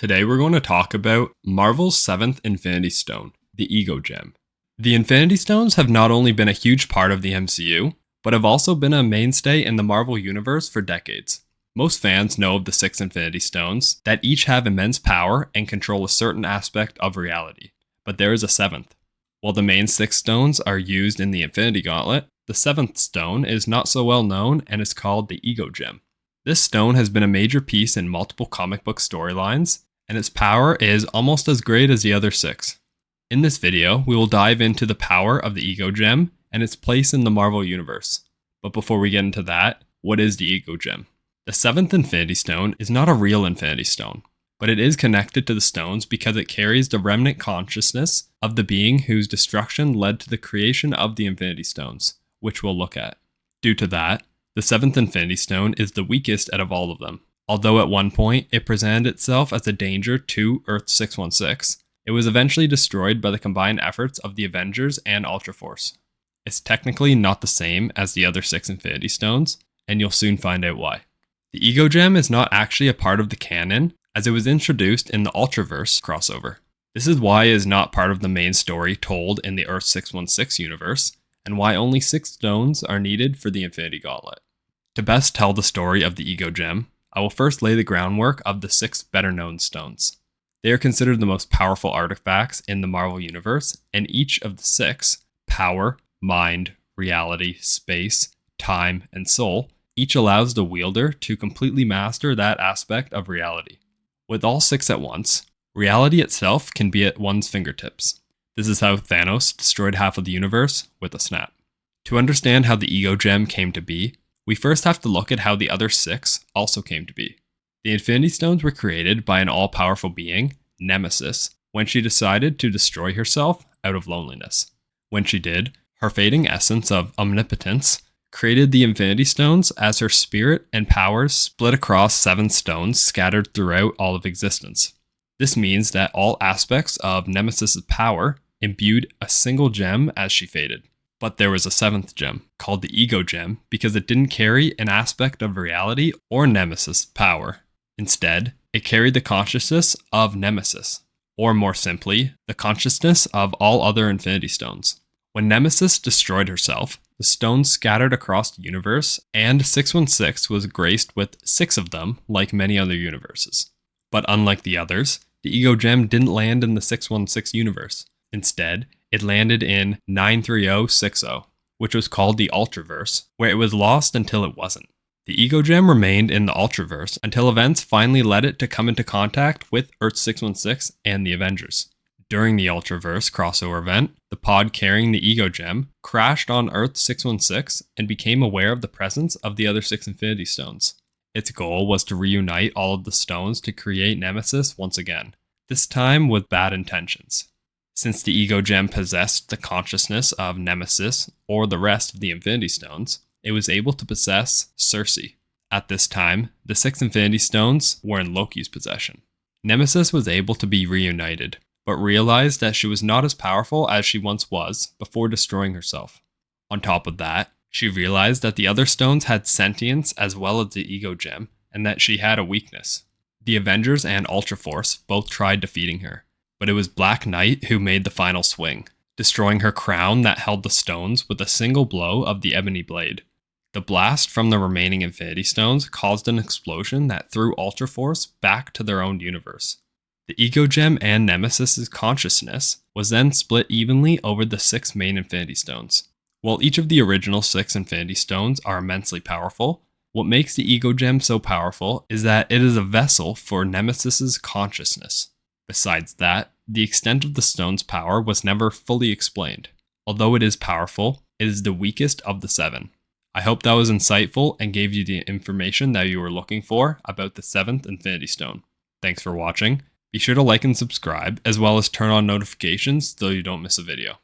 Today we're going to talk about Marvel's 7th Infinity Stone, the Ego Gem. The Infinity Stones have not only been a huge part of the MCU, but have also been a mainstay in the Marvel Universe for decades. Most fans know of the 6 Infinity Stones, that each have immense power and control a certain aspect of reality, but there is a 7th. While the main 6 stones are used in the Infinity Gauntlet, the 7th stone is not so well known and is called the Ego Gem. This stone has been a major piece in multiple comic book storylines, and its power is almost as great as the other 6. In this video, we will dive into the power of the Ego Gem and its place in the Marvel Universe. But before we get into that, what is the Ego Gem? The 7th Infinity Stone is not a real Infinity Stone, but it is connected to the stones because it carries the remnant consciousness of the being whose destruction led to the creation of the Infinity Stones, which we'll look at. Due to that, the 7th Infinity Stone is the weakest out of all of them. Although at one point it presented itself as a danger to Earth-616, it was eventually destroyed by the combined efforts of the Avengers and Ultra Force. It's technically not the same as the other 6 Infinity Stones, and you'll soon find out why. The Ego Gem is not actually a part of the canon, as it was introduced in the Ultraverse crossover. This is why it is not part of the main story told in the Earth-616 universe, and why only 6 stones are needed for the Infinity Gauntlet. To best tell the story of the Ego Gem, I will first lay the groundwork of the 6 better-known stones. They are considered the most powerful artifacts in the Marvel Universe, and each of the 6, power, mind, reality, space, time, and soul, each allows the wielder to completely master that aspect of reality. With all 6 at once, reality itself can be at one's fingertips. This is how Thanos destroyed half of the universe with a snap. To understand how the Ego Gem came to be, we first have to look at how the other 6 also came to be. The Infinity Stones were created by an all-powerful being, Nemesis, when she decided to destroy herself out of loneliness. When she did, her fading essence of omnipotence created the Infinity Stones as her spirit and powers split across 7 stones scattered throughout all of existence. This means that all aspects of Nemesis' power imbued a single gem as she faded. But there was a 7th gem, called the Ego Gem, because it didn't carry an aspect of reality or Nemesis' power. Instead, it carried the consciousness of Nemesis, or more simply, the consciousness of all other Infinity Stones. When Nemesis destroyed herself, the stones scattered across the universe, and 616 was graced with 6 of them, like many other universes. But unlike the others, the Ego Gem didn't land in the 616 universe. Instead, it landed in 93060, which was called the Ultraverse, where it was lost until it wasn't. The Ego Gem remained in the Ultraverse until events finally led it to come into contact with Earth-616 and the Avengers. During the Ultraverse crossover event, the pod carrying the Ego Gem crashed on Earth-616 and became aware of the presence of the other 6 Infinity Stones. Its goal was to reunite all of the stones to create Nemesis once again, this time with bad intentions. Since the Ego Gem possessed the consciousness of Nemesis or the rest of the Infinity Stones, it was able to possess Sersi. At this time, the 6 Infinity Stones were in Loki's possession. Nemesis was able to be reunited, but realized that she was not as powerful as she once was before destroying herself. On top of that, she realized that the other stones had sentience as well as the Ego Gem, and that she had a weakness. The Avengers and Ultra Force both tried defeating her, but it was Black Knight who made the final swing, destroying her crown that held the stones with a single blow of the ebony blade. The blast from the remaining Infinity Stones caused an explosion that threw Ultra Force back to their own universe. The Ego Gem and Nemesis' consciousness was then split evenly over the 6 main Infinity Stones. While each of the original 6 Infinity Stones are immensely powerful, what makes the Ego Gem so powerful is that it is a vessel for Nemesis' consciousness. Besides that, the extent of the stone's power was never fully explained. Although it is powerful, it is the weakest of the 7. I hope that was insightful and gave you the information that you were looking for about the 7th Infinity Stone. Thanks for watching. Be sure to like and subscribe, as well as turn on notifications so you don't miss a video.